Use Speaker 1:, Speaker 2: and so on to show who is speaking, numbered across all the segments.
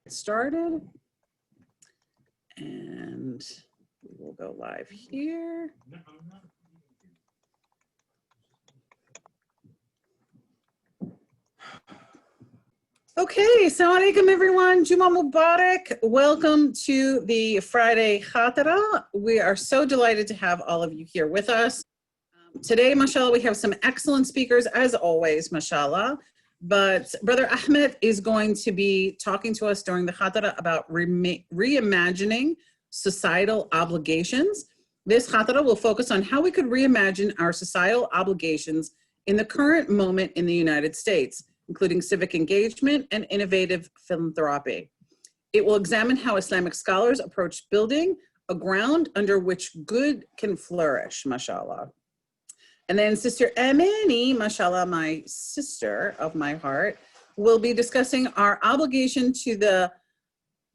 Speaker 1: Started, and we will go live here. Okay, assalamu alaikum everyone. Juma Mubarak. Welcome to the Friday Khatera. We are so delighted to have all of you here with us. Today, mashallah, we have some excellent speakers as always, mashallah. But Brother Ahmet is going to be talking to us during the Khatera about reimagining societal obligations. This Khatera will focus on how we could reimagine our societal obligations in the current moment in the United States, including civic engagement and innovative philanthropy. It will examine how Islamic scholars approach building a ground under which good can flourish, mashallah. And then Sister Amani, mashallah, my sister of my heart, will be discussing our obligation to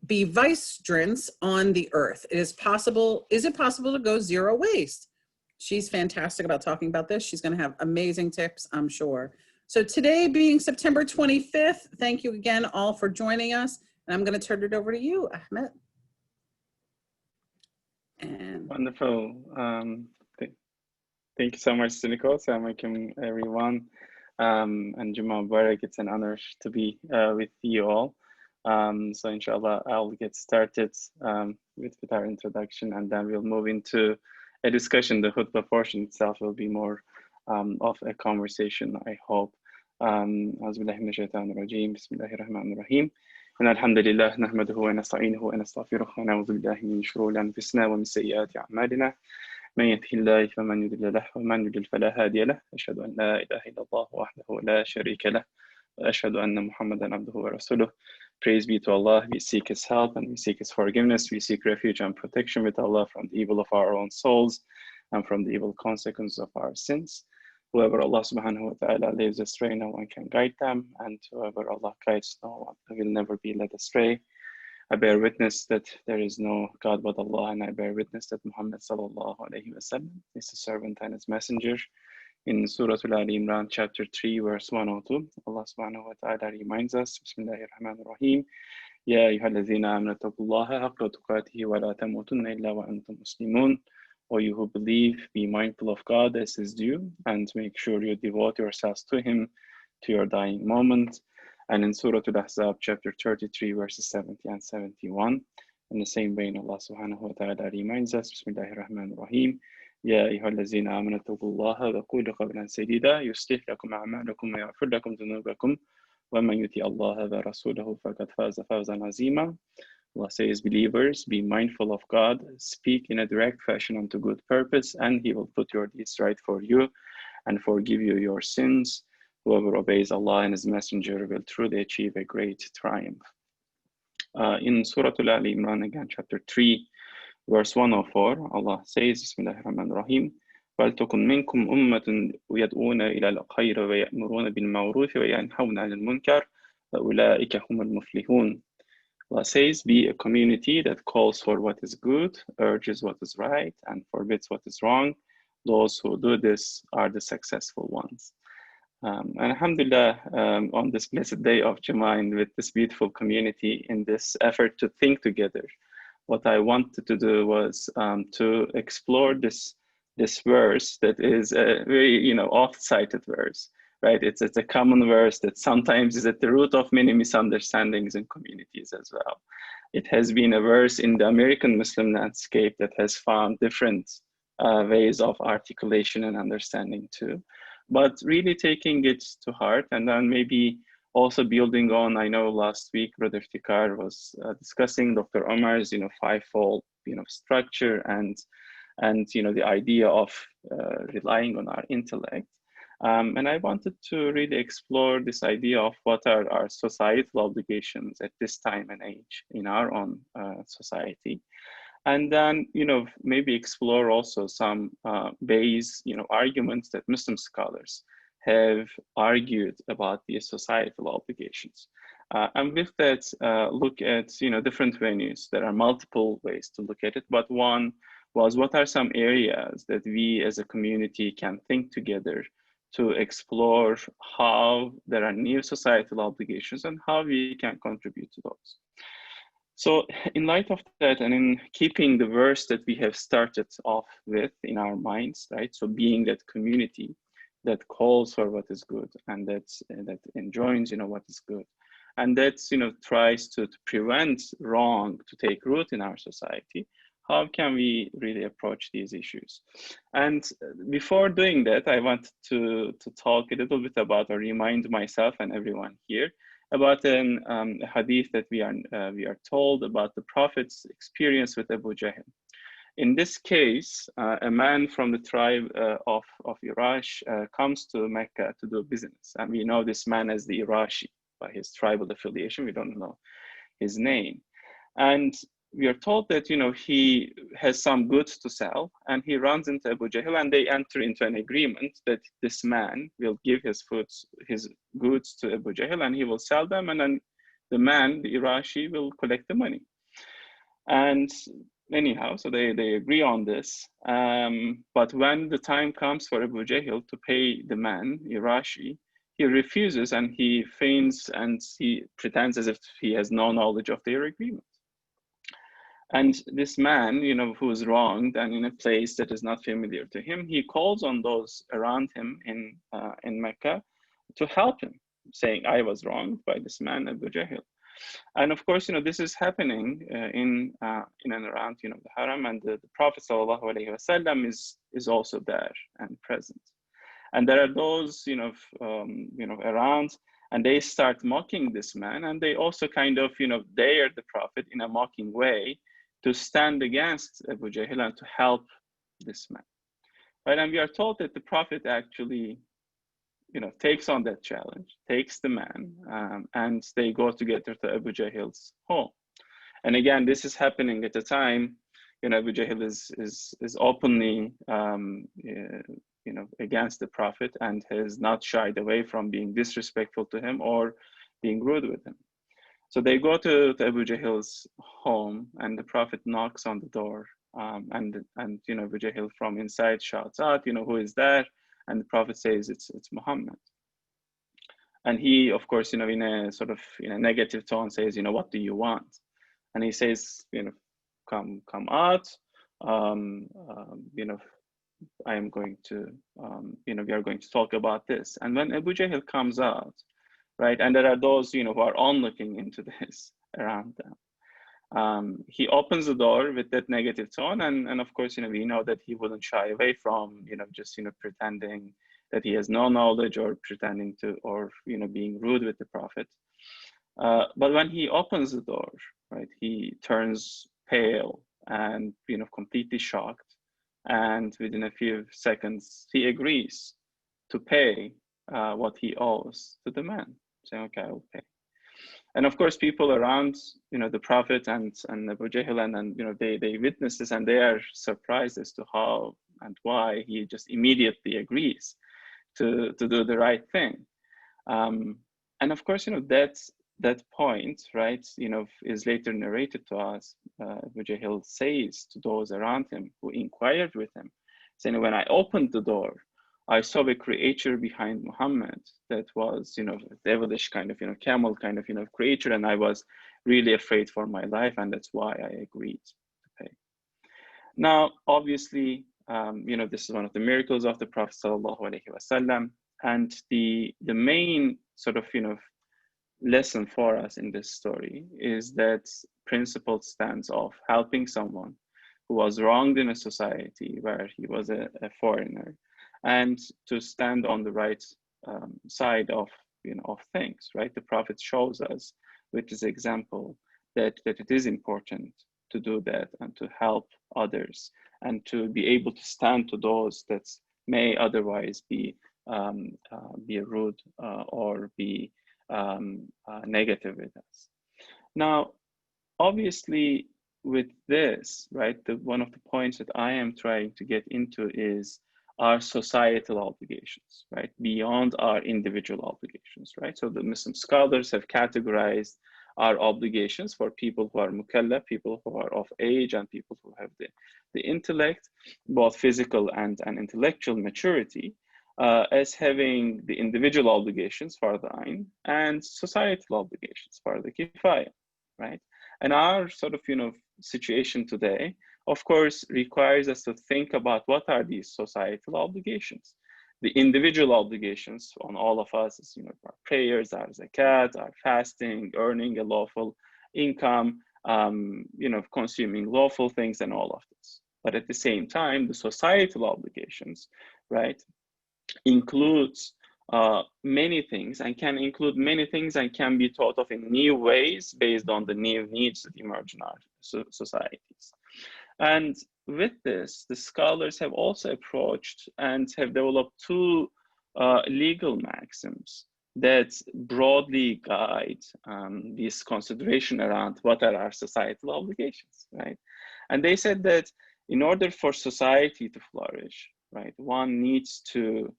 Speaker 1: be vicegerents on the earth. Is it possible to go zero waste? She's fantastic about talking about this. She's going to have amazing tips, I'm sure. So today being September 25th, thank you again all for joining us. And I'm going to turn it over to you, Ahmet. And
Speaker 2: wonderful. Thank you so much, Siliko. Assalamu alaikum, everyone. And Juma Mubarak, it's an honor to be with you all. So inshallah, I'll get started with our introduction, and then we'll move into a discussion. The khutbah portion itself will be more of a conversation, I hope. أعوذ بالله من الشيطان الرجيم بسم الله الرحمن الرحيم إن الحمد لله نحمده ونستعينه ونستغفره ونعوذ بالله من شرور أنفسنا ومن سيئات أعمالنا من يهده الله فمن يضلل له ومن يضلل فلا هادي له أشهد أن لا إله إلا الله وحده لا شريك له وأشهد أن محمدا عبده ورسوله. Praise be to Allah. We seek His help and we seek His forgiveness. We seek refuge and protection with Allah from the evil of our own souls and from the evil consequences of our sins. Whoever Allah subhanahu wa ta'ala leaves astray, no one can guide them, and whoever Allah guides, no one will never be led astray. I bear witness that there is no God but Allah, and I bear witness that Muhammad sallallahu alayhi wa sallam is His servant and His messenger. In Surah Al Imran, chapter 3, verse 102, Allah subhanahu wa ta'ala reminds us, Bismillahir Rahmanir Rahim, Ya ayyuhalladhina amanu taqullaha haqqa tuqatihi wa la tamutunna illa wa antum muslimun. O you who believe, be mindful of God as His due, and make sure you devote yourselves to Him to your dying moment. And in Surah Al-Ahzab, chapter 33, verses 70 and 71, in the same vein, Allah subhanahu wa ta'ala reminds us, Bismillahir Rahmanir Rahim, Ya ayyuhallazina amanu taqullaha wa qulu qawlan sadida yuslih lakum a'malakum wa yaghfir lakum dhunubakum wa man yuti Allah wa rasulahu faqad faza fawzan azima. Allah says, believers, be mindful of God, speak in a direct fashion unto good purpose, and He will put your deeds right for you and forgive you your sins. Whoever obeys Allah and His Messenger will truly achieve a great triumph. In Surah Al Imran, again, chapter 3, verse 104, Allah says, Bismillahir Rahmanir Rahim, وَلْتَكُنْ مِنْكُمْ أُمَّةٌ يَدْعُونَ إِلَى الْخَيْرِ وَيَأْمُرُونَ بِالْمَعْرُوفِ وَيَنْهَوْنَ عَنِ الْمُنْكَرِ وَأُولَٰئِكَ هُمُ الْمُفْلِحُونَ. Allah says, be a community that calls for what is good, urges what is right, and forbids what is wrong. Those who do this are the successful ones. And alhamdulillah, on this blessed day of Jummah, and with this beautiful community in this effort to think together, what I wanted to do was to explore this verse that is a very oft-cited verse. Right, it's a common verse that sometimes is at the root of many misunderstandings in communities as well. It has been a verse in the American Muslim landscape that has found different ways of articulation and understanding too. But really taking it to heart, and then maybe also building on, I know last week Brother Tikar was discussing Dr. Omar's fivefold structure and the idea of relying on our intellect. And I wanted to really explore this idea of what are our societal obligations at this time and age in our own society. And then, maybe explore also some ways, arguments that Muslim scholars have argued about these societal obligations. And with that, look at, different venues. There are multiple ways to look at it, but one was what are some areas that we as a community can think together to explore how there are new societal obligations and how we can contribute to those. So in light of that, and in keeping the verse that we have started off with in our minds, right? So being that community that calls for what is good and that enjoins, what is good, and that tries to prevent wrong to take root in our society. How can we really approach these issues? And before doing that, I want to talk a little bit about, or remind myself and everyone here about a hadith that we are told about the Prophet's experience with Abu Jahl. In this case, a man from the tribe of Irash comes to Mecca to do business. And we know this man as the Irashi by his tribal affiliation. We don't know his name. And we are told that he has some goods to sell, and he runs into Abu Jahl, and they enter into an agreement that this man will give his goods to Abu Jahl, and he will sell them, and then the man, the Irashi, will collect the money. And anyhow, so they agree on this. But when the time comes for Abu Jahl to pay the man, Irashi, he refuses, and he feigns and he pretends as if he has no knowledge of their agreement. And this man, who is wronged and in a place that is not familiar to him, he calls on those around him in Mecca to help him, saying, "I was wronged by this man, Abu Jahl." And of course, this is happening in and around, the Haram, and the Prophet ﷺ is also there and present. And there are those, around, and they start mocking this man, and they also kind of, dare the Prophet in a mocking way to stand against Abu Jahl and to help this man, right? And we are told that the Prophet actually, takes on that challenge, takes the man, and they go together to Abu Jahl's home. And again, this is happening at a time, Abu Jahl is openly, against the Prophet and has not shied away from being disrespectful to him or being rude with him. So they go to Abu Jahl's home, and the Prophet knocks on the door, and Abu Jahl from inside shouts out, "Who is there?" And the Prophet says, "It's Muhammad." And he, of course, in a sort of negative tone says, "What do you want?" And he says, "Come out. I am going to, we are going to talk about this." And when Abu Jahl comes out, right, and there are those, who are onlooking into this around them, he opens the door with that negative tone, and of course, we know that he wouldn't shy away from, just, pretending that he has no knowledge, or pretending to, or, being rude with the Prophet. But when he opens the door, right, he turns pale and, completely shocked. And within a few seconds, he agrees to pay what he owes to the man, saying, "Okay, I will pay." And of course, people around, the Prophet and Abu Jahl, and they witness this, and they are surprised as to how and why he just immediately agrees to do the right thing. And of course, that point, right, is later narrated to us. Abu Jahl says to those around him who inquired with him, saying, "When I opened the door, I saw a creature behind Muhammad that was, a devilish kind of, camel kind of, creature, and I was really afraid for my life, and that's why I agreed to pay." Now, obviously, this is one of the miracles of the Prophet ﷺ, and the main sort of, lesson for us in this story is that principle stands of helping someone who was wronged in a society where he was a foreigner, and to stand on the right side of of things, right? The Prophet shows us with his example that it is important to do that and to help others, and to be able to stand to those that may otherwise be rude or be negative with us. Now, obviously, with this, right, one of the points that I am trying to get into is our societal obligations, right, beyond our individual obligations, right? So the Muslim scholars have categorized our obligations for people who are mukallaf, people who are of age, and people who have the intellect, both physical and intellectual maturity, as having the individual obligations, fard ayn, and societal obligations, fard kifaya, right? And our sort of, situation today, of course, requires us to think about what are these societal obligations. The individual obligations on all of us is, our prayers, our zakat, our fasting, earning a lawful income, consuming lawful things, and all of this. But at the same time, the societal obligations, right, includes many things, and can include many things, and can be thought of in new ways based on the new needs that emerge in our societies. And with this, the scholars have also approached and have developed two legal maxims that broadly guide this consideration around what are our societal obligations, right? And they said that in order for society to flourish, right, one needs to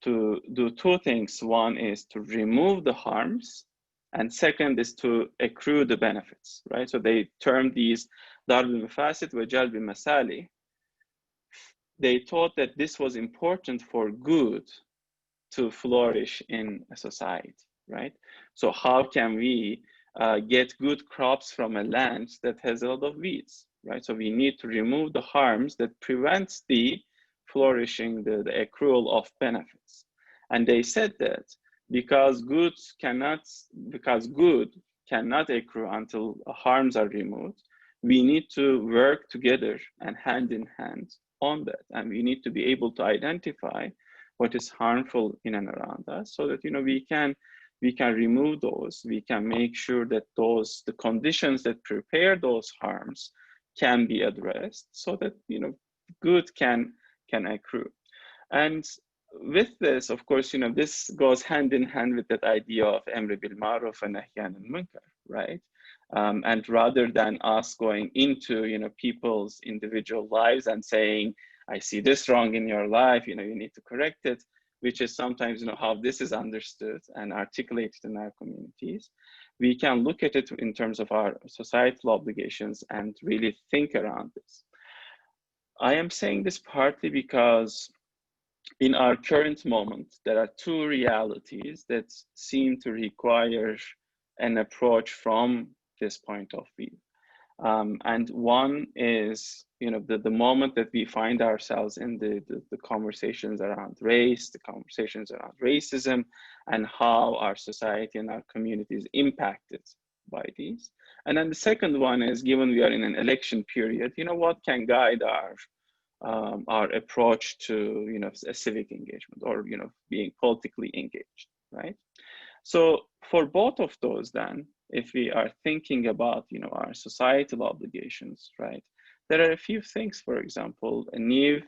Speaker 2: do two things. One is to remove the harms, and second is to accrue the benefits, right? So they term these darb al-mafasid wa jalb al-masali. They thought that this was important for good to flourish in a society, right? So how can we get good crops from a land that has a lot of weeds, right? So we need to remove the harms that prevents the flourishing, the accrual of benefits. And they said that because good cannot accrue until harms are removed, we need to work together and hand in hand on that. And we need to be able to identify what is harmful in and around us, so that we can remove those. We can make sure that the conditions that prepare those harms can be addressed, so that good can accrue. And with this, of course, this goes hand in hand with that idea of amr bil ma'ruf and nahy anil munkar, right? And rather than us going into people's individual lives and saying, I see this wrong in your life, you need to correct it, which is sometimes how this is understood and articulated in our communities. We can look at it in terms of our societal obligations and really think around this. I am saying this partly because in our current moment, there are two realities that seem to require an approach from this point of view. And one is, the moment that we find ourselves in the conversations around race, the conversations around racism, and how our society and our community is impacted by these. And then the second one is, given we are in an election period, what can guide our approach to a civic engagement, or being politically engaged, right? So for both of those, then, if we are thinking about our societal obligations, right, there are a few things, for example, new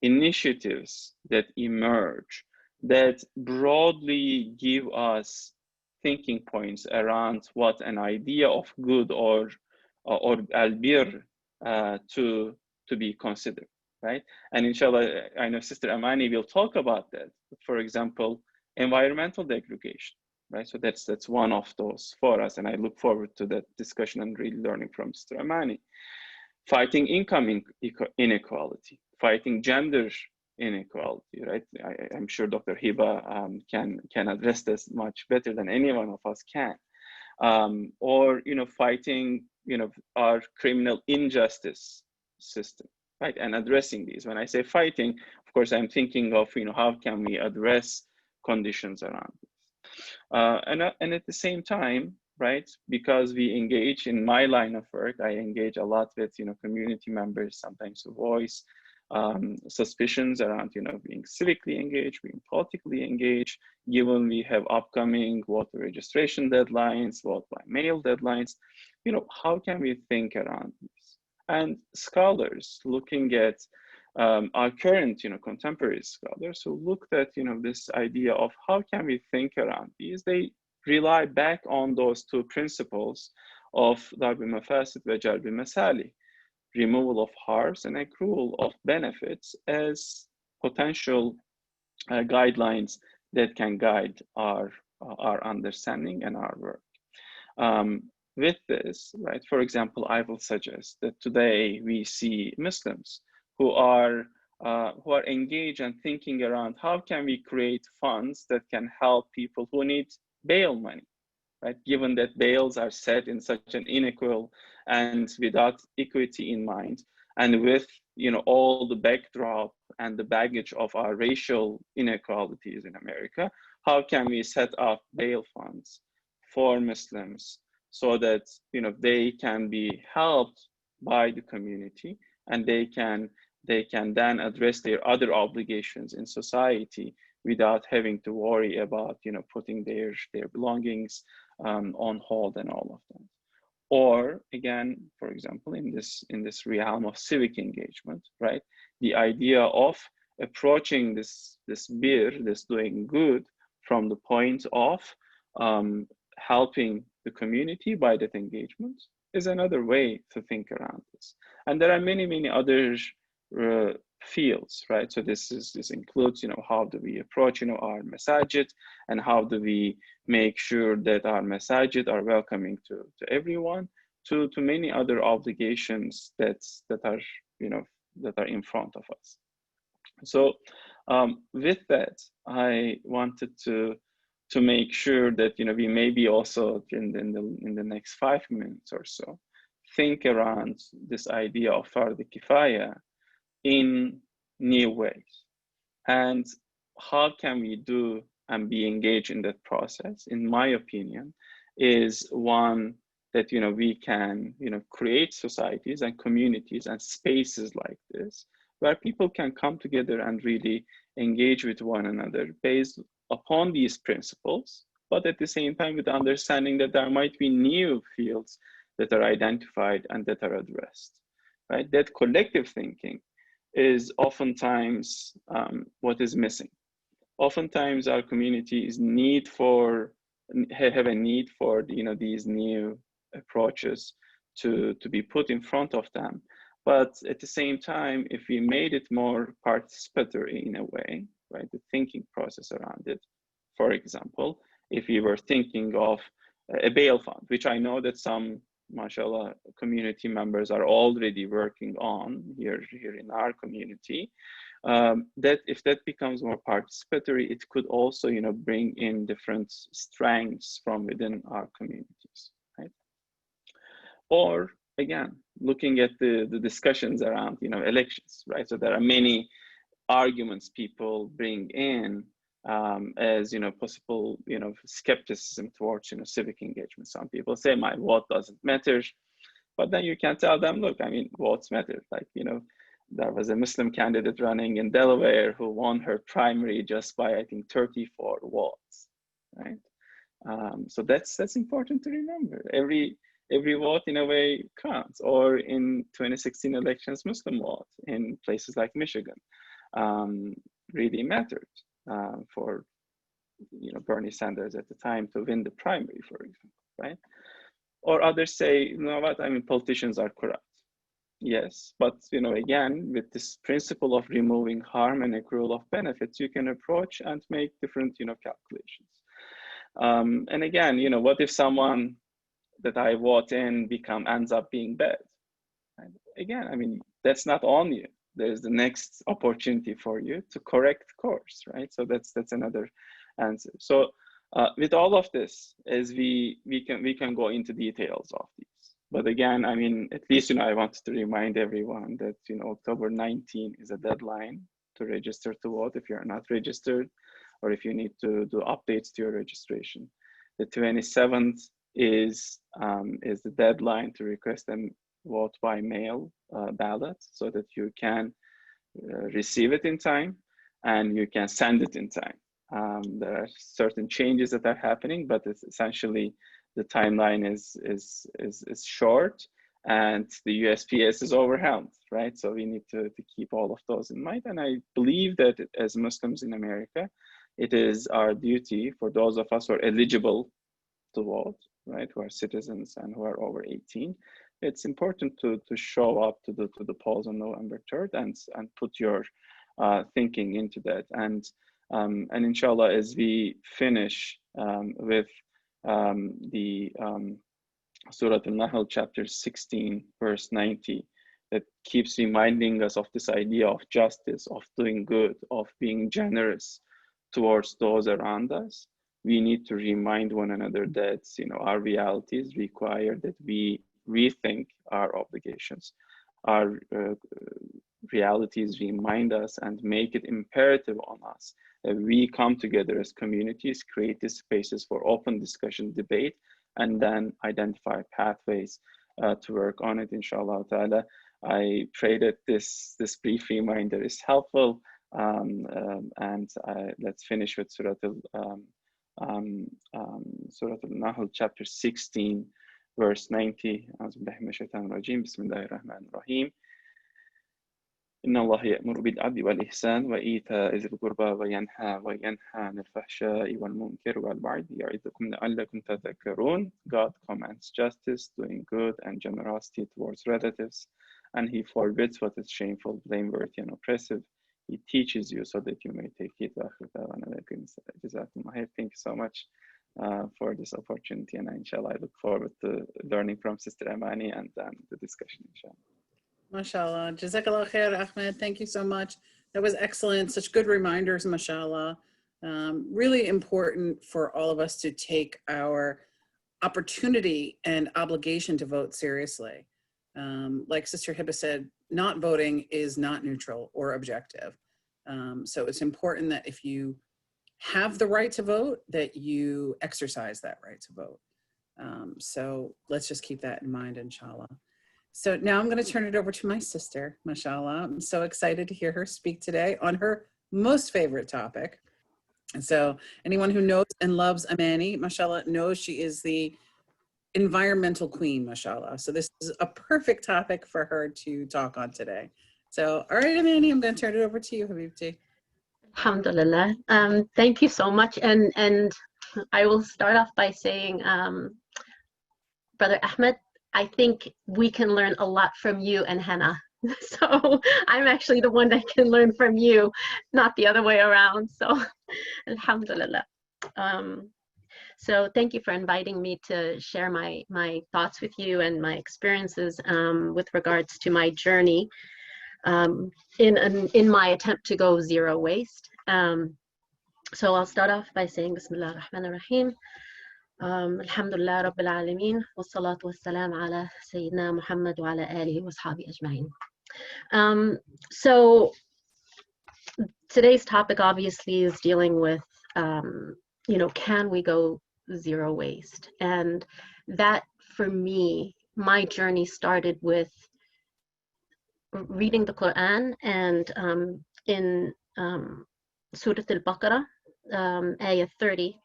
Speaker 2: initiatives that emerge that broadly give us thinking points around what an idea of good or albir to be considered, right? And inshallah, I know Sister Amani will talk about that. For example, environmental degradation, right? So that's one of those for us, and I look forward to that discussion and really learning from Sister Amani. Fighting income inequality, fighting gender inequality, right? I'm sure Dr. Hiba can address this much better than any one of us can. Or fighting our criminal injustice system, right? And addressing these. When I say fighting, of course, I'm thinking of how can we address conditions around this. And at the same time, right, because we engage in my line of work, I engage a lot with community members, sometimes to voice suspicions around being civically engaged, being politically engaged, given we have upcoming voter registration deadlines, vote by mail deadlines. How can we think around this? And scholars looking at our current, contemporary scholars who looked at, this idea of how can we think around these, they rely back on those two principles of darb al-mafasid wa jalb al-masali, removal of harms and accrual of benefits, as potential guidelines that can guide our understanding and our work. With this, right, for example, I will suggest that today we see Muslims who are who are engaged and thinking around how can we create funds that can help people who need bail money, right? Given that bails are set in such an unequal and without equity in mind, and with all the backdrop and the baggage of our racial inequalities in America, how can we set up bail funds for Muslims so that they can be helped by the community and they can then address their other obligations in society without having to worry about putting their belongings on hold and all of that. Or again, for example, in this realm of civic engagement, right? The idea of approaching this doing good from the point of helping the community by that engagement is another way to think around this. And there are many other fields, right? So this includes how do we approach our masajid, and how do we make sure that our masajid are welcoming to everyone, to many other obligations that are in front of us. So with that, I wanted to make sure that we maybe also in the next 5 minutes or so think around this idea of fard kifaya in new ways, and how can we do and be engaged in that process, in my opinion, is one that we can create societies and communities and spaces like this where people can come together and really engage with one another based upon these principles, but at the same time with the understanding that there might be new fields that are identified and that are addressed, right? That collective thinking is oftentimes what is missing. Oftentimes our communities have a need for these new approaches to be put in front of them. But at the same time, if we made it more participatory in a way, right, the thinking process around it, for example, if we were thinking of a bail fund, which I know that some, mashallah, community members are already working on here in our community, that if that becomes more participatory, it could also bring in different strengths from within our communities, right? Or again, looking at the discussions around elections, right? So there are many arguments people bring in as possible skepticism towards civic engagement. Some people say my vote doesn't matter, but then you can tell them, look, I mean, votes matter. Like there was a Muslim candidate running in Delaware who won her primary just by, I think, 34 votes, right? So that's important to remember. Every vote in a way counts. Or in 2016 elections, Muslim vote in places like Michigan really mattered for Bernie Sanders at the time to win the primary, for example, right? Or others say, you know what, I mean, politicians are corrupt. Yes, but again, with this principle of removing harm and accrual of benefits, you can approach and make different calculations. And again, what if someone that I vote in ends up being bad? And again, I mean, that's not on you. There's the next opportunity for you to correct course, right? So that's another answer. So with all of this, as we can go into details of these. But again, I mean, at least I wanted to remind everyone that October 19 is a deadline to register to vote if you're not registered, or if you need to do updates to your registration. The 27th is the deadline to request a vote by mail ballot, so that you can receive it in time and you can send it in time. There are certain changes that are happening, but it's essentially the timeline is short, and the USPS is overwhelmed, right? So we need to keep all of those in mind. And I believe that as Muslims in America, it is our duty for those of us who are eligible to vote, right, who are citizens and who are over 18, it's important to show up to the polls on November 3rd and put your thinking into that. And inshallah, as we finish with the Surah Al-Nahl, chapter 16, verse 90, that keeps reminding us of this idea of justice, of doing good, of being generous towards those around us. We need to remind one another that, you know, our realities require that we rethink our obligations. Our realities remind us and make it imperative on us that we come together as communities, create these spaces for open discussion, debate, and then identify pathways to work on it, inshallah ta'ala. I pray that this brief reminder is helpful. And let's finish with Surah Al-Nahl, chapter 16, verse 90. Bismillahir-Rahmanir-Rahim. إن الله يأمر بالعدل والإحسان وإيتاء ذي القربى وينهى عن الفحشاء والمنكر والبغي يعظكم لعلكم تذكرون. God commands justice, doing good, and generosity towards relatives, and He forbids what is shameful, blameworthy, and oppressive. He teaches you so that you may take heed. Thank you so much for this opportunity, and inshallah I look forward to learning from Sister Amani and the discussion, inshallah.
Speaker 1: MashaAllah. Jazakallah khair, Ahmed. Thank you so much. That was excellent. Such good reminders, mashallah. Really important for all of us to take our opportunity and obligation to vote seriously. Like Sister Hibba said, not voting is not neutral or objective. So it's important that if you have the right to vote, that you exercise that right to vote. So let's just keep that in mind, inshallah. So now I'm going to turn it over to my sister, mashallah. I'm so excited to hear her speak today on her most favorite topic. And so anyone who knows and loves Amani, mashallah, knows she is the environmental queen, mashallah. So this is a perfect topic for her to talk on today. So, all right, Amani, I'm going to turn it over to you, Habibti.
Speaker 3: Alhamdulillah. Thank you so much. And I will start off by saying, Brother Ahmed, I think we can learn a lot from you and Hannah. So I'm actually the one that can learn from you, not the other way around. So alhamdulillah. So thank you for inviting me to share my thoughts with you and my experiences with regards to my journey in my attempt to go zero waste. So I'll start off by saying Bismillah ar-Rahman ar-Rahim. Alhamdulillah Rabbil Alameen, wassalatu wassalam ala Sayyidina Muhammad wa ala alihi wa ashabi ajma'in. So today's topic obviously is dealing with, you know, can we go zero waste? And that, for me, my journey started with reading the Quran, and in Surah Al-Baqarah, ayah 30,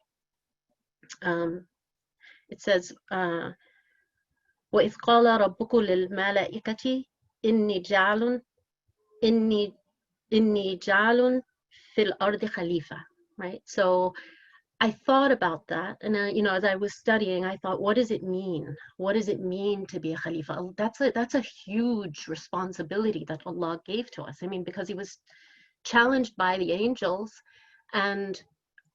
Speaker 3: it says, وَإِذْ قَالَ رَبُّكُمْ لِلْمَلَائِكَةِ إِنِّي جَعَلٌ فِي الْأَرْضِ خَلِيفَةً, right? So I thought about that, and you know, as I was studying, I thought, what does it mean? What does it mean to be a Khalifa? That's a huge responsibility that Allah gave to us. I mean, because He was challenged by the angels,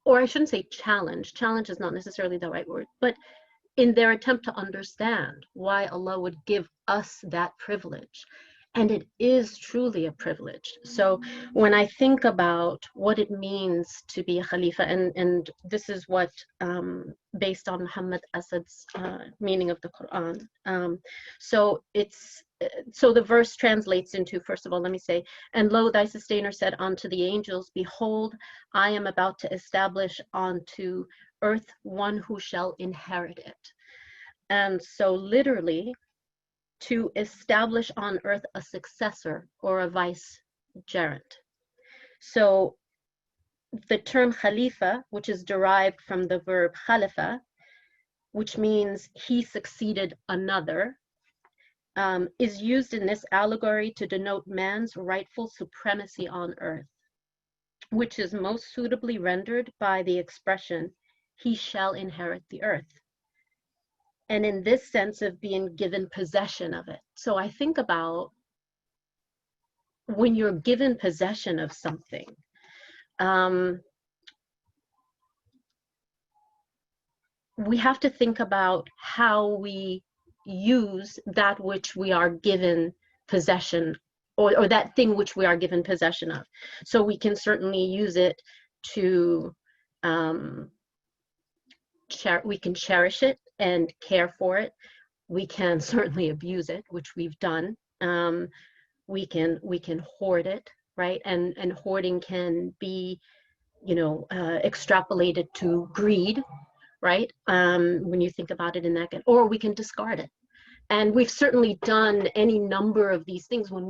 Speaker 3: or I shouldn't say challenge is not necessarily the right word, but in their attempt to understand why Allah would give us that privilege. And it is truly a privilege. So when I think about what it means to be a Khalifa, and this is what, based on Muhammad Asad's meaning of the Quran. So the verse translates into, first of all, let me say, and lo, thy sustainer said unto the angels, behold, I am about to establish onto earth one who shall inherit it. And so literally, to establish on earth a successor or a vicegerent. So the term Khalifa, which is derived from the verb khalafa, which means he succeeded another, is used in this allegory to denote man's rightful supremacy on earth, which is most suitably rendered by the expression, he shall inherit the earth. And in this sense of being given possession of it. So I think about when you're given possession of something, we have to think about how we use that which we are given possession, or that thing which we are given possession of. So we can certainly use it to, we can cherish it and care for it. We can certainly abuse it, which we've done. We can hoard it, right? And hoarding can be, extrapolated to greed, right? When you think about it in that, or we can discard it. And we've certainly done any number of these things when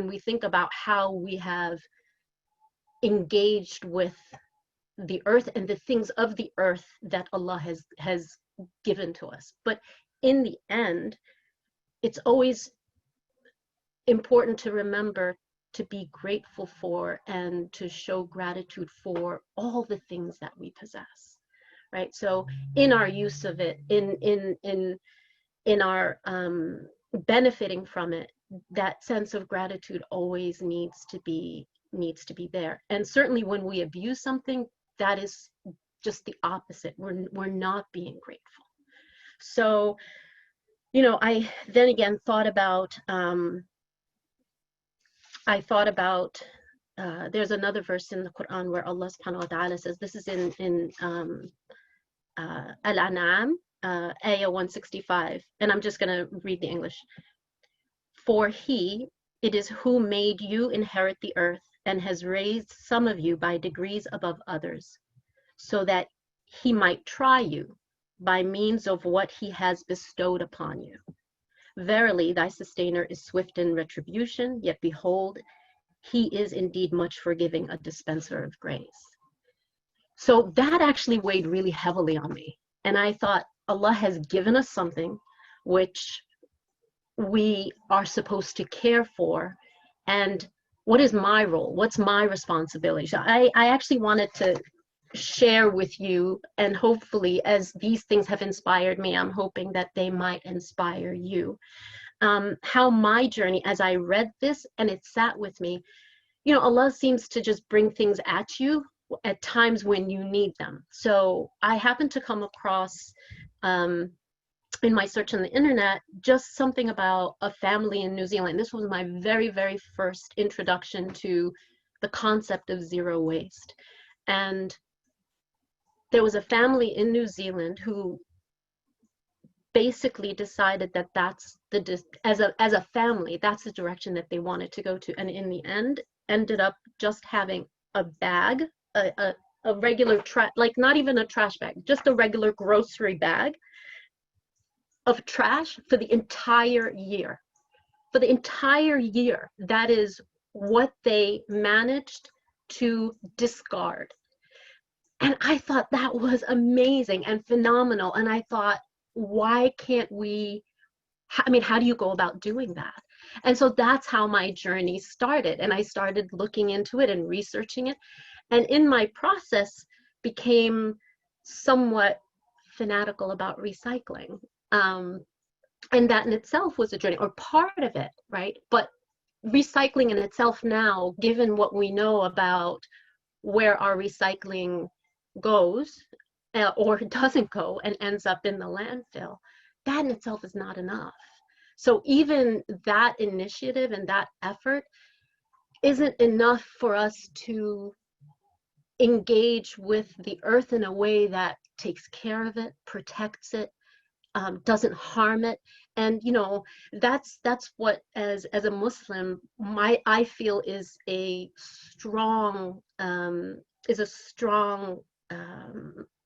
Speaker 3: we think about how we have engaged with the earth and the things of the earth that Allah has given to us. But in the end, it's always important to remember to be grateful for and to show gratitude for all the things that we possess, right? So in our use of it, in our benefiting from it, that sense of gratitude always needs to be there. And certainly when we abuse something, that is just the opposite. We're not being grateful. So, I then again thought about there's another verse in the Quran where Allah subhanahu wa ta'ala says, this is in Al-An'am, ayah 165, and I'm just going to read the English. For it is who made you inherit the earth and has raised some of you by degrees above others, so that he might try you by means of what he has bestowed upon you. Verily, thy sustainer is swift in retribution, yet behold, he is indeed much forgiving, a dispenser of grace. So that actually weighed really heavily on me. And I thought, Allah has given us something which we are supposed to care for. And what is my role? What's my responsibility? So I actually wanted to share with you, and hopefully as these things have inspired me, I'm hoping that they might inspire you. How my journey, as I read this and it sat with me, Allah seems to just bring things at you at times when you need them. So I happened to come across in my search on the internet just something about a family in New Zealand. This was my very, very first introduction to the concept of zero waste. And there was a family in New Zealand who basically decided that that's as a family, that's the direction that they wanted to go to. And in the end, ended up just having a bag, a regular like not even a trash bag, just a regular grocery bag of trash for the entire year. For the entire year, that is what they managed to discard. And I thought that was amazing and phenomenal. And I thought, why can't we, how do you go about doing that? And so that's how my journey started. And I started looking into it and researching it. And in my process, became somewhat fanatical about recycling. And that in itself was a journey, or part of it, right? But recycling in itself now, given what we know about where our recycling goes or doesn't go and ends up in the landfill, that in itself is not enough. So even that initiative and that effort isn't enough for us to engage with the earth in a way that takes care of it, protects it, doesn't harm it. And that's what as a Muslim I feel is a strong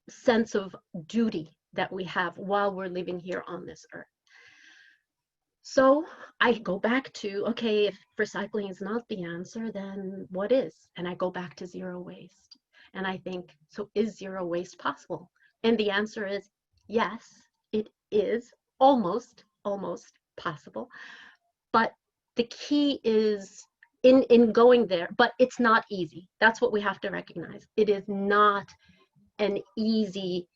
Speaker 3: sense of duty that we have while we're living here on this earth. So I go back to, okay, if recycling is not the answer, then what is? And I go back to zero waste. And I think, so is zero waste possible? And the answer is yes, it is almost possible. But the key is in going there, but it's not easy. That's what we have to recognize. It is not an easy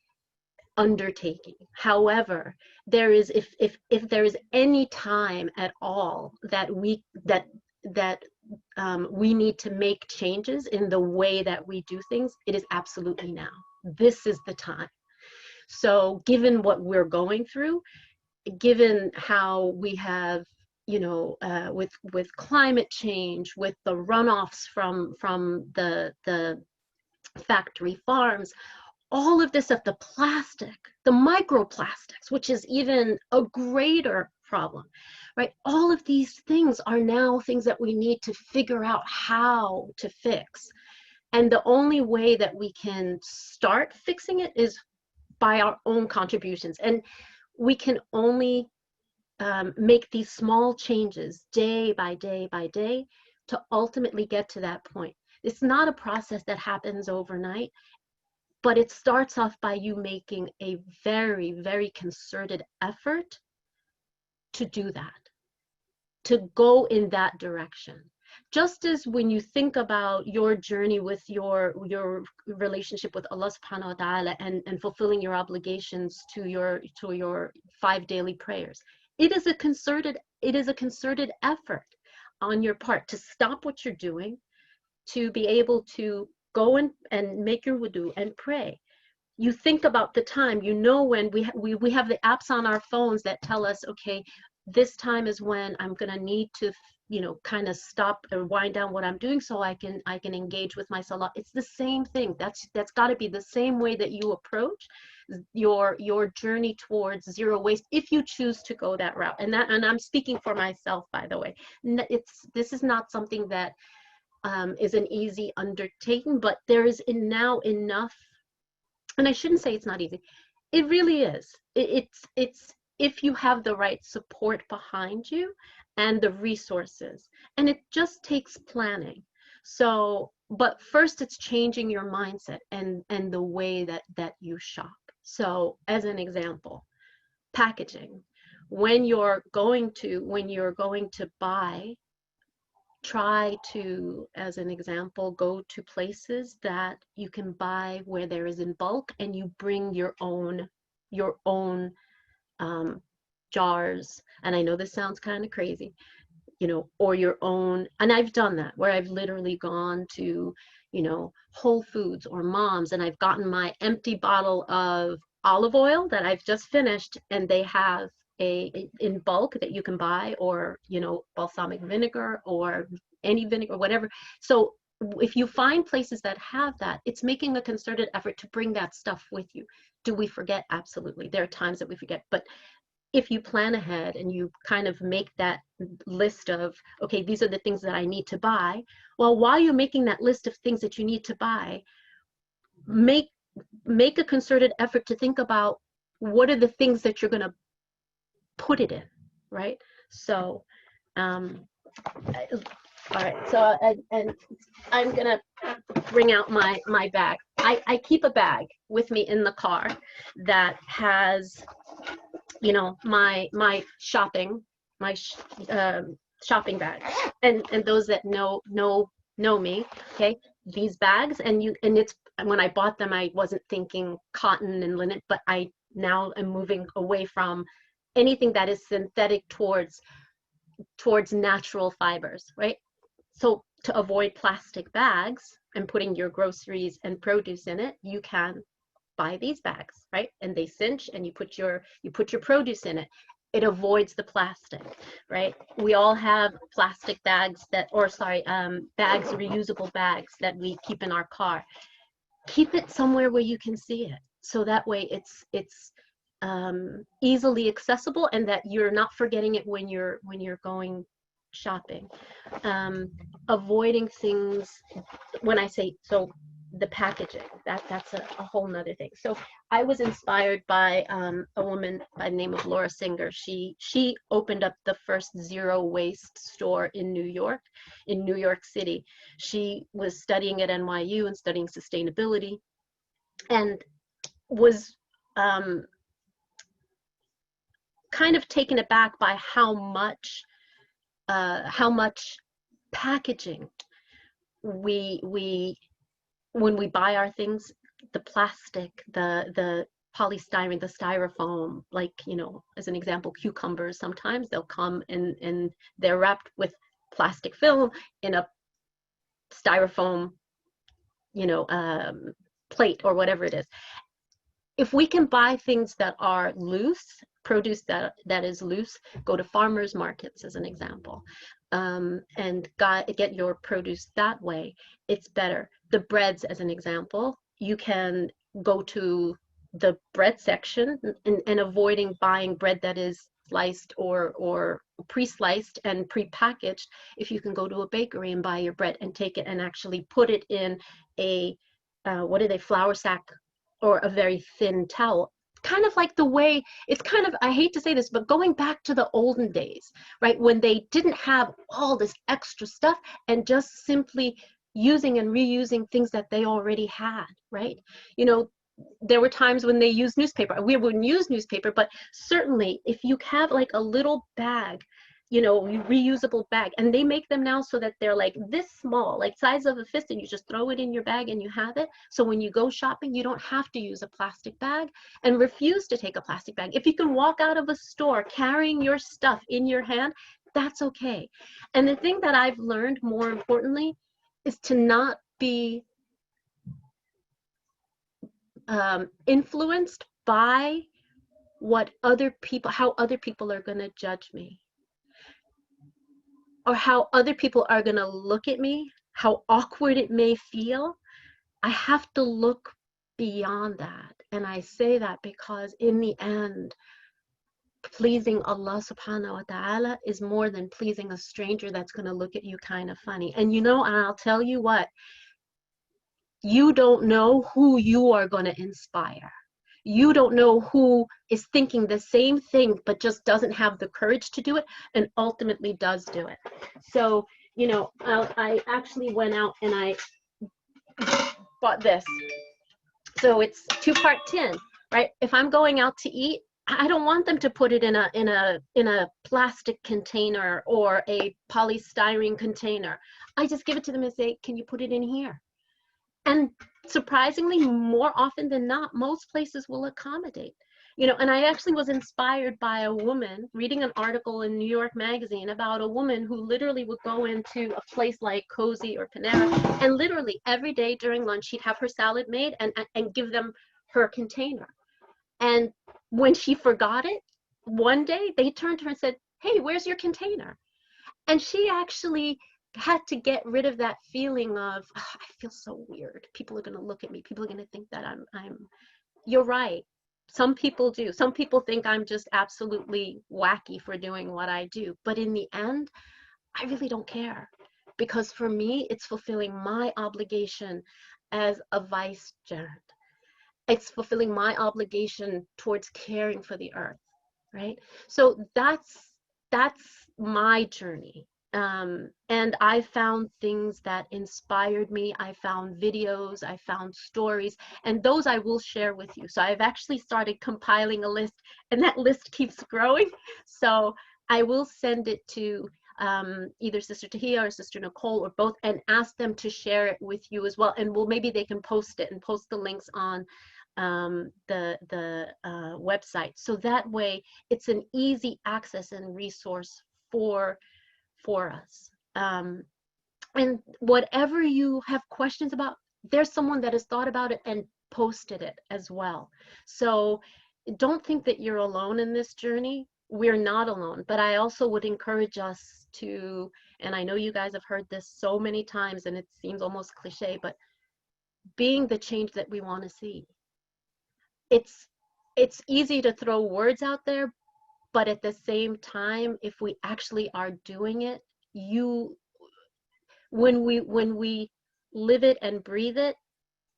Speaker 3: undertaking. However, there is, if there is any time at all that we need to make changes in the way that we do things, it is absolutely now. This is the time. So given what we're going through, given how we have, with climate change, with the runoffs from the factory farms, all of this stuff, the plastic, the microplastics, which is even a greater problem, right? All of these things are now things that we need to figure out how to fix. And the only way that we can start fixing it is by our own contributions. And we can only make these small changes day by day by day to ultimately get to that point. It's not a process that happens overnight, but it starts off by you making a very, very concerted effort to do that, to go in that direction. Just as when you think about your journey with your relationship with Allah subhanahu wa ta'ala and fulfilling your obligations to your 5 daily prayers, it is a concerted effort on your part to stop what you're doing, to be able to go and make your wudu and pray. You think about the time, when we have the apps on our phones that tell us, okay, this time is when I'm gonna need to, kind of stop or wind down what I'm doing so I can engage with my salah. It's the same thing. That's got to be the same way that you approach your journey towards zero waste, if you choose to go that route. And I'm speaking for myself, by the way. This is not something that is an easy undertaking, but there is now enough, and I shouldn't say it's not easy. It really is. It's if you have the right support behind you and the resources, and it just takes planning. So, but first it's changing your mindset and the way that you shop. So as an example, packaging. When you're going to buy, try to, as an example, go to places that you can buy where there is in bulk, and you bring your own jars. And I know this sounds kind of crazy, or your own. And I've done that, where I've literally gone to, Whole Foods or Mom's, and I've gotten my empty bottle of olive oil that I've just finished, and they have in bulk that you can buy, or balsamic vinegar or any vinegar, whatever. So if you find places that have that, it's making a concerted effort to bring that stuff with you. Do we forget? Absolutely. There are times that we forget, but if you plan ahead and you kind of make that list of, okay, these are the things that I need to buy. Well, while you're making that list of things that you need to buy, make a concerted effort to think about what are the things that you're going to put it in, right? So, all right. So, and I'm gonna bring out my bag. I keep a bag with me in the car that has, my shopping, shopping bag, and those that know me, okay, these bags, and it's, when I bought them, I wasn't thinking cotton and linen, but I now am moving away from anything that is synthetic towards natural fibers, right? So to avoid plastic bags and putting your groceries and produce in it, you can buy these bags, right? And they cinch, and you put your produce in it. It avoids the plastic, right? We all have plastic bags bags, reusable bags that we keep in our car. Keep it somewhere where you can see it, so that way it's easily accessible, and that you're not forgetting it when you're going shopping. Avoiding things, when I say, so the packaging, that's a whole nother thing. So I was inspired by a woman by the name of Laura Singer. She opened up the first zero waste store in New York City. She was studying at NYU and studying sustainability, and was kind of taken aback by how much packaging when we buy our things, the plastic, the polystyrene, the styrofoam, like, as an example, cucumbers, sometimes they'll come and they're wrapped with plastic film in a styrofoam, plate or whatever it is. If we can buy things that are loose produce that is loose, go to farmers markets as an example, and get your produce that way. It's better. The breads as an example, you can go to the bread section and avoiding buying bread that is sliced or pre-sliced and pre-packaged. If you can go to a bakery and buy your bread and take it and actually put it in a flour sack or a very thin towel, kind of like the way, it's kind of, I hate to say this, but going back to the olden days, right, when they didn't have all this extra stuff and just simply using and reusing things that they already had, right? You know, there were times when they used newspaper. We wouldn't use newspaper, but certainly if you have like a little bag, you know, reusable bag, and they make them now so that they're like this small, like size of a fist, and you just throw it in your bag and you have it. So when you go shopping, you don't have to use a plastic bag and refuse to take a plastic bag. If you can walk out of a store carrying your stuff in your hand, that's okay. And the thing that I've learned more importantly is to not be influenced by what other people, how other people are going to judge me, or how other people are going to look at me, how awkward it may feel. I have to look beyond that. And I say that because in the end, pleasing Allah subhanahu wa ta'ala is more than pleasing a stranger that's going to look at you kind of funny. And you know, and I'll tell you what, you don't know who you are going to inspire. You don't know who is thinking the same thing, but just doesn't have the courage to do it and ultimately does do it. So, you know, I actually went out and I bought this. So it's 2-part tin, right? If I'm going out to eat, I don't want them to put it in a plastic container or a polystyrene container. I just give it to them and say, can you put it in here? And surprisingly, more often than not, most places will accommodate. You know, and I actually was inspired by a woman reading an article in New York Magazine about a woman who literally would go into a place like Cozy or Panera, and literally every day during lunch, she'd have her salad made and give them her container. And when she forgot it, one day they turned to her and said, hey, where's your container? And she actually had to get rid of that feeling of, oh, I feel so weird. People are going to look at me. People are going to think that you're right. Some people do. Some people think I'm just absolutely wacky for doing what I do. But in the end, I really don't care. Because for me, it's fulfilling my obligation as a vicegerent. It's fulfilling my obligation towards caring for the earth, right? So that's my journey. And I found things that inspired me. I found videos, I found stories, and those I will share with you. So I've actually started compiling a list, and that list keeps growing. So I will send it to either Sister Tahia or Sister Nicole or both, and ask them to share it with you as well. And maybe they can post it and post the links on the website. So that way it's an easy access and resource for us. And whatever you have questions about, there's someone that has thought about it and posted it as well. So don't think that you're alone in this journey. We're not alone, but I also would encourage us to, and I know you guys have heard this so many times and it seems almost cliche, but being the change that we want to see. It's easy to throw words out there, but at the same time, if we actually are doing it, when we live it and breathe it,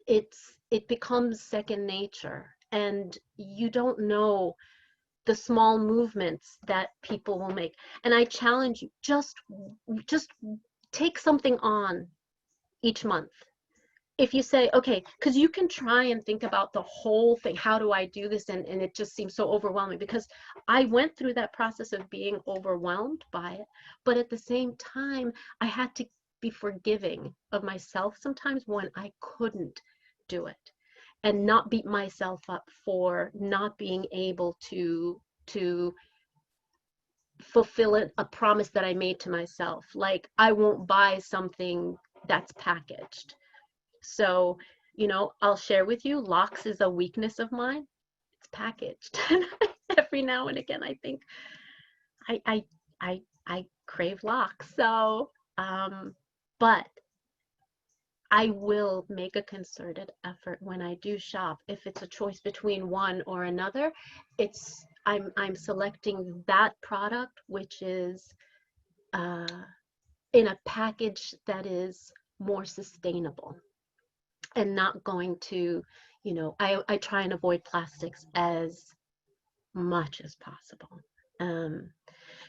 Speaker 3: it becomes second nature. And you don't know the small movements that people will make. And I challenge you, just take something on each month. If you say, okay, because you can try and think about the whole thing, how do I do this? And it just seems so overwhelming, because I went through that process of being overwhelmed by it. But at the same time, I had to be forgiving of myself sometimes when I couldn't do it, and not beat myself up for not being able to fulfill a promise that I made to myself. Like, I won't buy something that's packaged. So, you know, I'll share with you, lox is a weakness of mine. It's packaged. every now and again I think I crave locks. So but I will make a concerted effort when I do shop. If it's a choice between one or another, I'm selecting that product which is in a package that is more sustainable and not going to, you know, I try and avoid plastics as much as possible.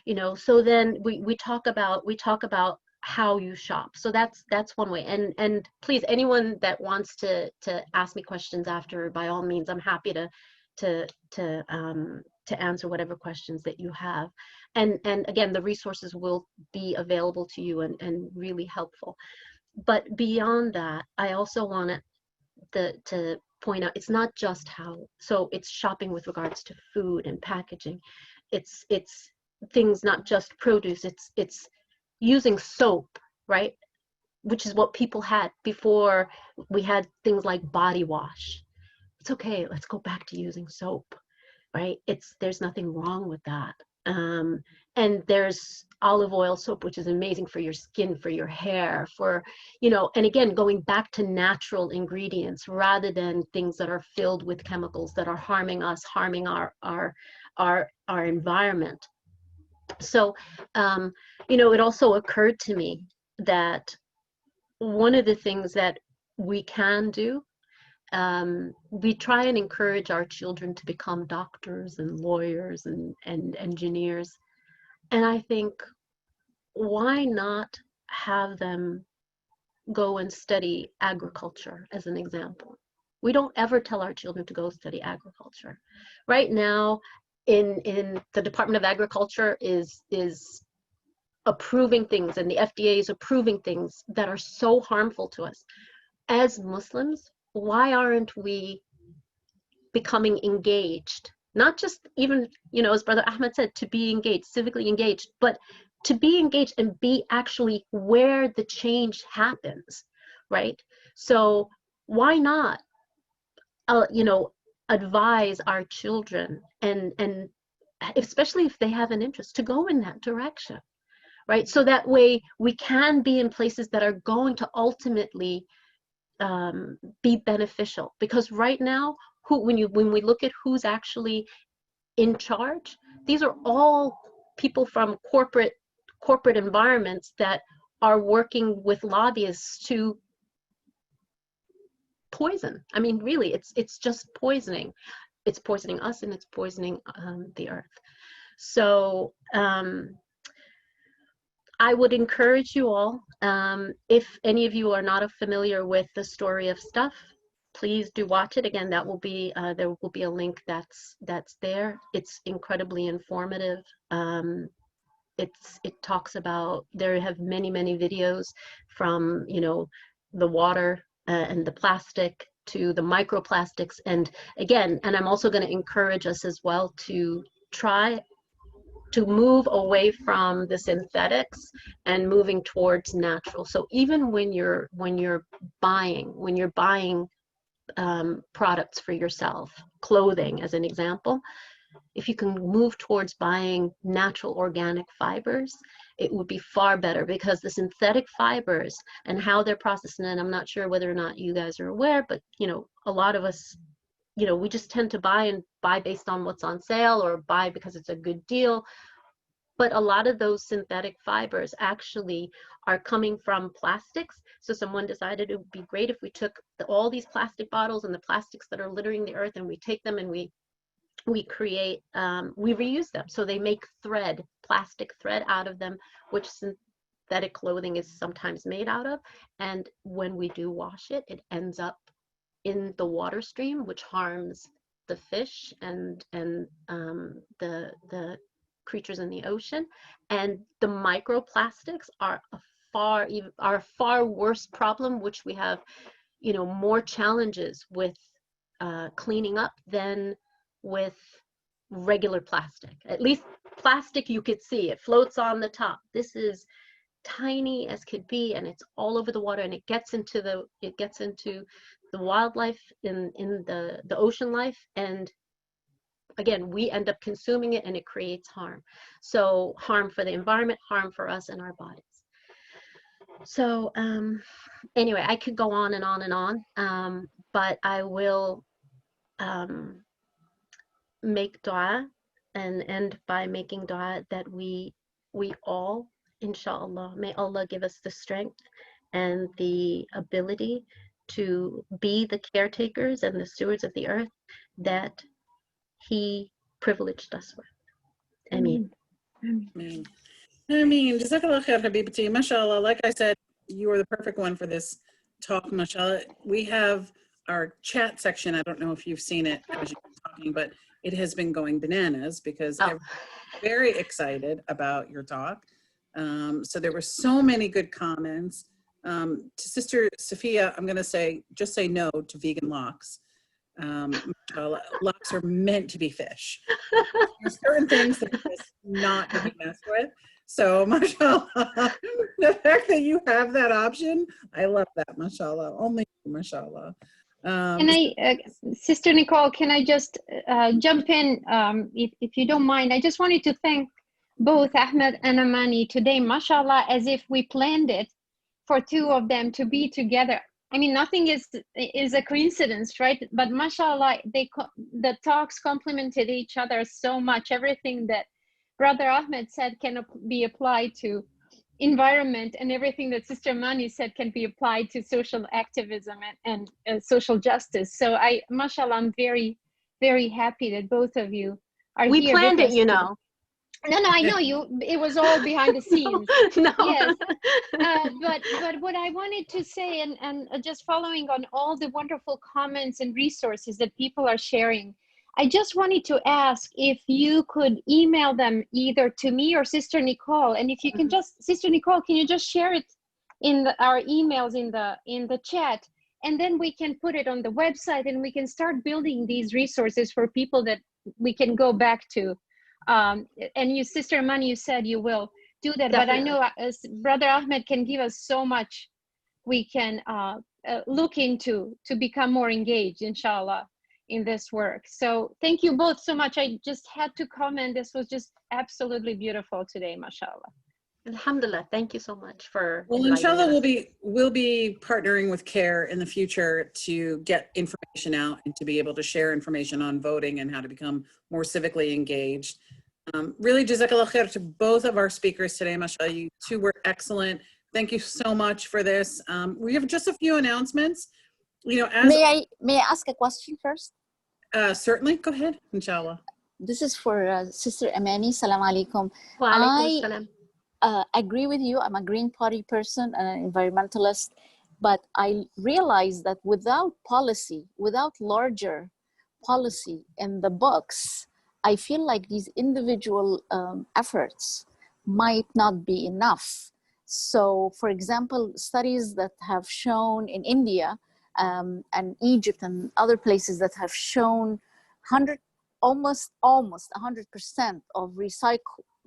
Speaker 3: You know, so then we talk about how you shop. So that's one way. And please, anyone that wants to ask me questions after, by all means, I'm happy to answer whatever questions that you have. And again, the resources will be available to you and really helpful. But beyond that, I also want to point out, it's not just how, so it's shopping with regards to food and packaging. It's things, not just produce, it's using soap, right? Which is what people had before we had things like body wash. It's okay, let's go back to using soap, right? There's nothing wrong with that. And there's olive oil soap, which is amazing for your skin, for your hair, for, you know, and again, going back to natural ingredients rather than things that are filled with chemicals that are harming us, harming our environment. So, you know, it also occurred to me that one of the things that we can do, we try and encourage our children to become doctors and lawyers and engineers. And I think, why not have them go and study agriculture as an example? We don't ever tell our children to go study agriculture. Right now, in the Department of Agriculture is approving things, and the FDA is approving things that are so harmful to us. As Muslims, why aren't we becoming engaged? Not just even, you know, as Brother Ahmed said, to be engaged, civically engaged, but to be engaged and be actually where the change happens, right? So why not, you know, advise our children and especially if they have an interest, to go in that direction, right? So that way we can be in places that are going to ultimately be beneficial. Because right now, when we look at who's actually in charge, these are all people from corporate environments that are working with lobbyists to poison. I mean, really, it's just poisoning. It's poisoning us, and it's poisoning the earth. So I would encourage you all, if any of you are not familiar with the story of stuff, please do watch it. Again, that will be there will be a link that's there. It's incredibly informative. It talks about, there have many videos from, you know, the water and the plastic to the microplastics. And again, and I'm also going to encourage us as well to try to move away from the synthetics and moving towards natural. So even when you're buying products for yourself, clothing as an example, if you can move towards buying natural organic fibers, it would be far better, because the synthetic fibers and how they're processed, and I'm not sure whether or not you guys are aware, but you know, a lot of us, you know, we just tend to buy based on what's on sale, or buy because it's a good deal. But a lot of those synthetic fibers actually are coming from plastics. So someone decided it would be great if we took all these plastic bottles and the plastics that are littering the earth, and we take them and we create, we reuse them. So they make thread, plastic thread out of them, which synthetic clothing is sometimes made out of. And when we do wash it, it ends up in the water stream, which harms the fish and the creatures in the ocean. And the microplastics are a far worse problem, which we have, you know, more challenges with cleaning up than with regular plastic. At least plastic, you could see it floats on the top. This is tiny as could be, and it's all over the water, and it gets into the wildlife in the ocean life. And again, we end up consuming it and it creates harm. So harm for the environment, harm for us and our bodies. So anyway, I could go on and on and on, but I will make dua and end by making dua that we all, inshallah, may Allah give us the strength and the ability to be the caretakers and the stewards of the earth that He privileged us with. Ameen.
Speaker 1: Ameen. Ameen. Jazakallah khair, Habibati. MashaAllah. Like I said, you are the perfect one for this talk, MashaAllah. We have our chat section. I don't know if you've seen it as you've been talking, but it has been going bananas because everyone's very excited about your talk. So there were so many good comments. To Sister Sophia, I'm going to say, just say no to vegan locks. Locks are meant to be fish. There's certain things that are just not to be messed with. So, mashallah, the fact that you have that option, I love that, mashallah. Only mashallah.
Speaker 4: Can I, Sister Nicole, can I just jump in, if you don't mind? I just wanted to thank both Ahmed and Amani today, mashallah, as if we planned it for two of them to be together. I mean, nothing is a coincidence, right? But mashallah, the talks complemented each other so much. Everything that Brother Ahmed said can be applied to environment, and everything that Sister Amani said can be applied to social activism and social justice. So mashallah, I'm very, very happy that both of you are here. We
Speaker 3: planned it, you know.
Speaker 4: No, I know it was all behind the scenes.
Speaker 3: No.
Speaker 4: Yes. But what I wanted to say, and just following on all the wonderful comments and resources that people are sharing, I just wanted to ask if you could email them either to me or Sister Nicole. And if you can just, Sister Nicole, can you just share it in our emails in the chat? And then we can put it on the website and we can start building these resources for people that we can go back to. And you, Sister Amani, you said you will do that. Definitely. But I know Brother Ahmed can give us so much we can look into to become more engaged, inshallah, in this work. So thank you both so much. I just had to comment. This was just absolutely beautiful today, mashallah.
Speaker 3: Alhamdulillah, thank you so much for.
Speaker 1: Well, inshallah, we'll be partnering with CARE in the future to get information out and to be able to share information on voting and how to become more civically engaged. Really, jazakallah khair to both of our speakers today, mashallah. You two were excellent. Thank you so much for this. We have just a few announcements. You know,
Speaker 5: may I ask a question first?
Speaker 1: Certainly, go ahead, inshallah.
Speaker 5: This is for Sister Amani. Salam alaikum.
Speaker 3: Wa alaikum salam.
Speaker 5: Agree with you. I'm a Green Party person, an environmentalist, but I realize that without policy, without larger policy in the books, I feel like these individual efforts might not be enough. So, for example, studies that have shown in India and Egypt and other places that have shown almost 100% of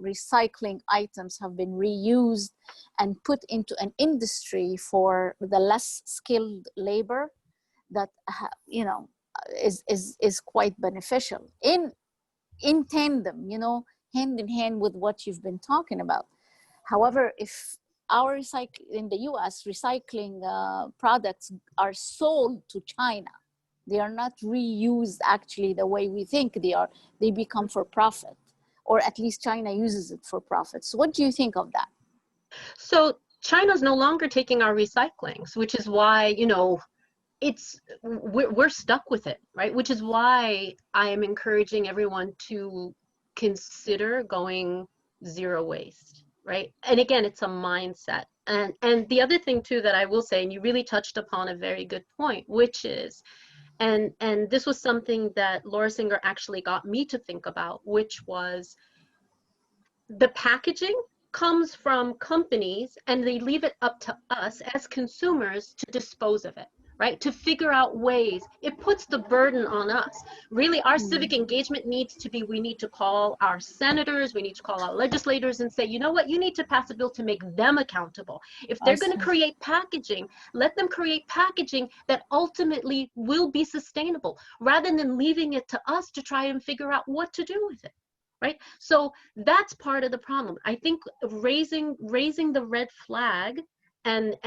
Speaker 5: recycling items have been reused and put into an industry for the less skilled labor that is quite beneficial in tandem, hand in hand with what you've been talking about. However, if our in the US recycling products are sold to China, they are not reused actually the way we think they are. They become for profit, or at least China uses it for profit. So what do you think of that?
Speaker 3: So China's no longer taking our recyclings, which is why, we're stuck with it, right? Which is why I am encouraging everyone to consider going zero waste, right? And again, it's a mindset. And the other thing too that I will say, and you really touched upon a very good point, which is, and this was something that Laura Singer actually got me to think about, which was the packaging comes from companies and they leave it up to us as consumers to dispose of it, right? To figure out ways. It puts the burden on us. Really, our civic engagement needs to be, we need to call our senators, we need to call our legislators and say, you know what, you need to pass a bill to make them accountable. If they're going to create packaging, let them create packaging that ultimately will be sustainable, rather than leaving it to us to try and figure out what to do with it. Right? So that's part of the problem. I think raising the red flag and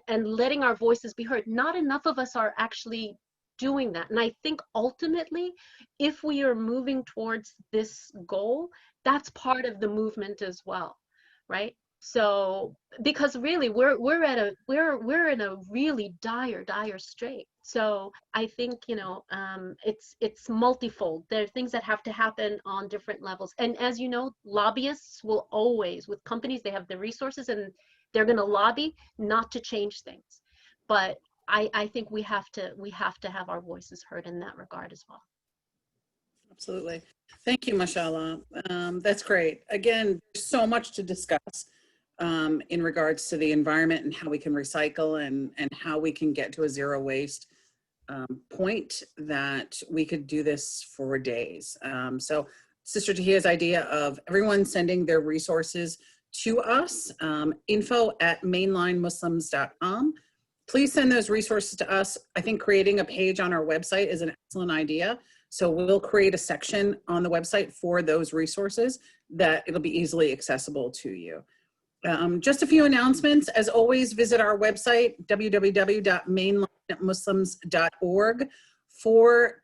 Speaker 3: letting our voices be heard. Not enough of us are actually doing that. And I think ultimately, if we are moving towards this goal, that's part of the movement as well, right? So because really we're in a really dire strait. So I think, you know, it's multifold. There are things that have to happen on different levels. And as you know, lobbyists will always, with companies, they have the resources and they're going to lobby not to change things. But I think we have to have our voices heard in that regard as well.
Speaker 1: Absolutely. Thank you, mashallah. That's great. Again, there's so much to discuss in regards to the environment and how we can recycle and how we can get to a zero waste point that we could do this for days. So Sister Tahiya's idea of everyone sending their resources to us, info@mainlinemuslims.com. Please send those resources to us. I think creating a page on our website is an excellent idea. So we'll create a section on the website for those resources that it'll be easily accessible to you. Just a few announcements. As always, visit our website, www.mainlinemuslims.org, for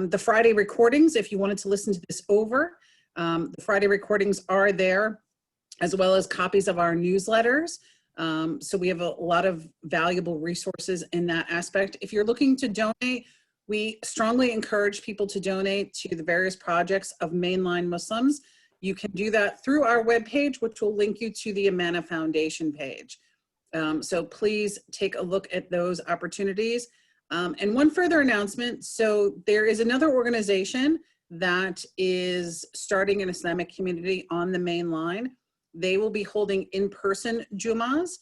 Speaker 1: the Friday recordings. If you wanted to listen to this over, the Friday recordings are there, as well as copies of our newsletters. So we have a lot of valuable resources in that aspect. If you're looking to donate, we strongly encourage people to donate to the various projects of Mainline Muslims. You can do that through our webpage, which will link you to the Amani Foundation page. So please take a look at those opportunities. And one further announcement. So there is another organization that is starting an Islamic community on the main line. They will be holding in-person Jumas.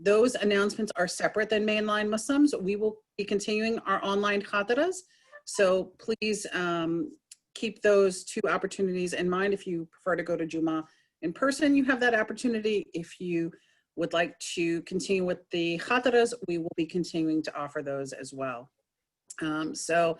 Speaker 1: Those announcements are separate than Mainline Muslims. We will be continuing our online Khateras. So please keep those two opportunities in mind. If you prefer to go to Juma in person, you have that opportunity. If you would like to continue with the Khateras, we will be continuing to offer those as well. So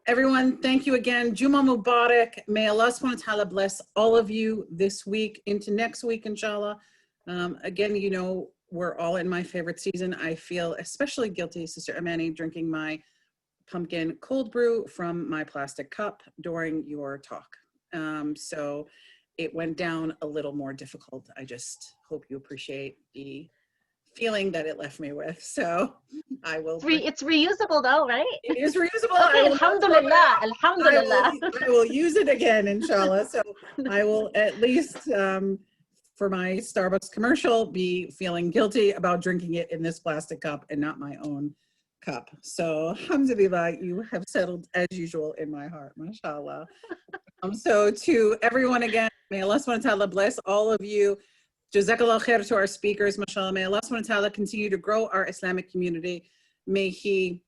Speaker 1: everyone, thank you again. Juma Mubarak. May Allah subhanahu wa ta'ala bless all of you this week into next week, inshallah. Again, you know, we're all in my favorite season. I feel especially guilty, Sister Amani, drinking my pumpkin cold brew from my plastic cup during your talk. So it went down a little more difficult. I just hope you appreciate the feeling that it left me with. So I will.
Speaker 3: It's reusable though, right?
Speaker 1: It is reusable.
Speaker 3: Okay, alhamdulillah, alhamdulillah.
Speaker 1: I will use it again, inshallah. So I will at least, for my Starbucks commercial, be feeling guilty about drinking it in this plastic cup and not my own cup. So alhamdulillah, you have settled as usual in my heart, mashallah. So to everyone again, may Allah subhanahu wa ta'ala bless all of you. Jazakallah khair to our speakers, mashallah. May Allah subhanahu wa ta'ala continue to grow our Islamic community. May He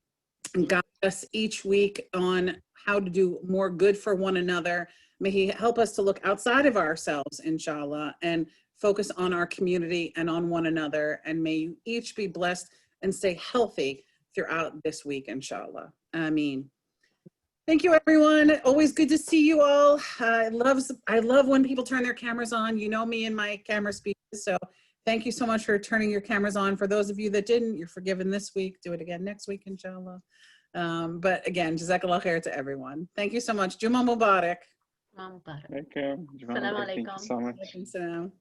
Speaker 1: guide us each week on how to do more good for one another. May He help us to look outside of ourselves, inshallah, and focus on our community and on one another. And may you each be blessed and stay healthy throughout this week, inshallah. Ameen. Thank you, everyone. Always good to see you all. I love when people turn their cameras on. You know me and my camera speeches, so thank you so much for turning your cameras on. For those of you that didn't, you're forgiven this week. Do it again next week, inshallah. But again, jazakallah khair to everyone. Thank you so much. Juma Mubarak.
Speaker 3: Mubarak.
Speaker 2: Thank you.
Speaker 3: Assalamu
Speaker 2: Thank you
Speaker 3: alaikum.
Speaker 2: so much.
Speaker 1: Alaikum salam.